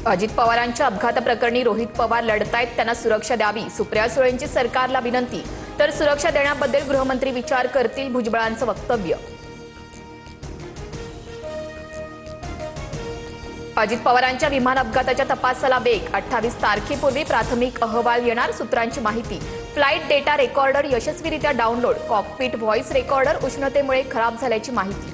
अजित पवारांच्या अपघाताप्रकरणी रोहित पवार लढतायत, त्यांना सुरक्षा द्यावी, सुप्रिया सुळेंची सरकारला विनंती. तर सुरक्षा देण्याबद्दल गृहमंत्री विचार करतील, भुजबळांचं वक्तव्य. अजित पवारांच्या विमान अपघाताच्या तपासाला वेग, 28 तारखेपूर्वी प्राथमिक अहवाल येणार, सूत्रांची माहिती. फ्लाईट डेटा रेकॉर्डर यशस्वीरित्या डाउनलोड, कॉकपिट व्हॉइस रेकॉर्डर उष्णतेमुळे खराब झाल्याची माहिती.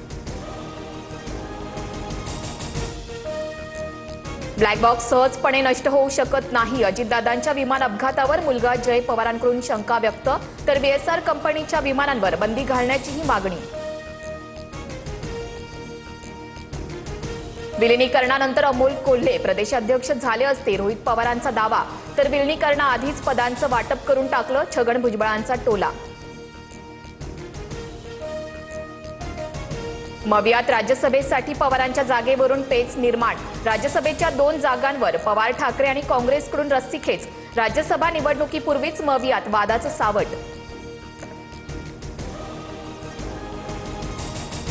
ब्लॅक बॉक्स सहजपणे नष्ट होऊ शकत नाही, अजितदादांच्या विमान अपघातावर मुलगा जय पवारांकडून शंका व्यक्त. तर VSR कंपनीच्या विमानांवर बंदी घालण्याचीही मागणी. विलिनीकरणानंतर अमोल कोल्हे प्रदेशाध्यक्ष झाले असते, रोहित पवारांचा दावा. तर विलिनीकरणाआधीच पदांचं वाटप करून टाकलं, छगन भुजबळांचा टोला. मवियात राज्यसभेसाठी पवारांच्या जागेवरून पेच निर्माण, राज्यसभेच्या 2 जागांवर पवार ठाकरे आणि काँग्रेसकडून रस्सीखेच. राज्यसभा निवडणुकीपूर्वीच मवियात वादाचं सावट.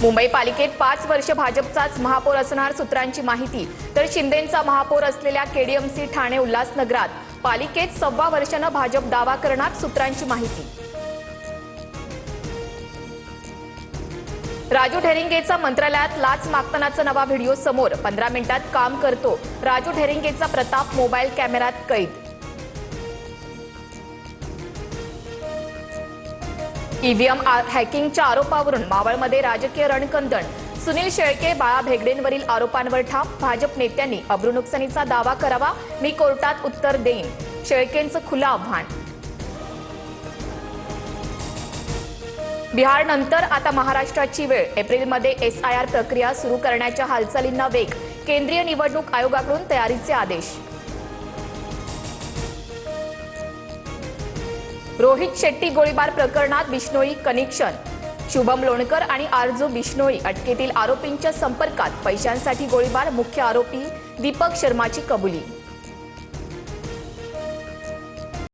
मुंबई पालिकेत 5 वर्ष भाजपचाच महापौर असणार, सूत्रांची माहिती. तर शिंदेंचा महापौर असलेल्या KDMC ठाणे उल्हासनगरात पालिकेत 1.25 वर्षानं भाजप दावा करणार, सूत्रांची माहिती. राजू ढेरिंगेचा मंत्रालयात लाच मागतानाचा नवा व्हिडिओ समोर, 15 मिनिटात काम करतो. राजू ढेरिंगेचा प्रताप मोबाईल कॅमेऱ्यात कैद. EVM हॅकिंगच्या आरोपावरून मावळमध्ये राजकीय रणकंदन, सुनील शेळके बाळा भेगडेंवरील आरोपांवर ठाम. भाजप नेत्यांनी अब्रू नुकसानीचा दावा करावा, मी कोर्टात उत्तर देईन, शेळकेंचं खुलं आव्हान. बिहारनंतर आता महाराष्ट्राची वेळ, एप्रिलमध्ये SIR प्रक्रिया सुरू करण्याच्या हालचालींना वेग, केंद्रीय निवडणूक आयोगाकडून तयारीचे आदेश. रोहित शेट्टी गोळीबार प्रकरणात बिश्नोई कनेक्शन, शुभम लोणकर आणि आरजू बिश्नोई अटकेतील आरोपींच्या संपर्कात, पैशांसाठी गोळीबार, मुख्य आरोपी दीपक शर्माची कबुली.